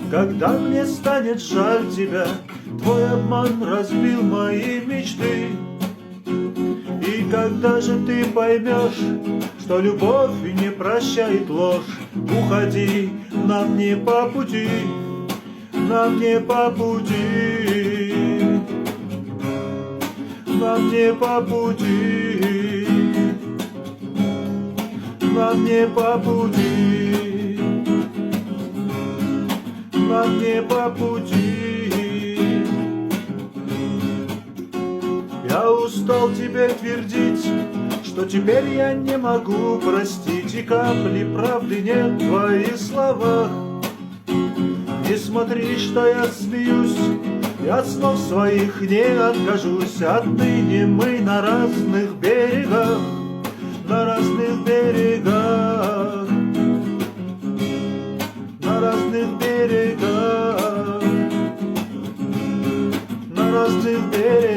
Когда мне станет жаль тебя, твой обман разбил мои мечты. И когда же ты поймешь, что любовь не прощает ложь, уходи, нам не по пути, нам не по пути, нам не по пути, нам не по пути, нам не по пути. Я устал тебе твердить, что теперь я не могу простить, и капли правды нет в твоих словах. Не смотри, что я смеюсь, я от снов своих не откажусь. Отныне мы на разных берегах, на разных берегах, на разных берегах, на разных берегах.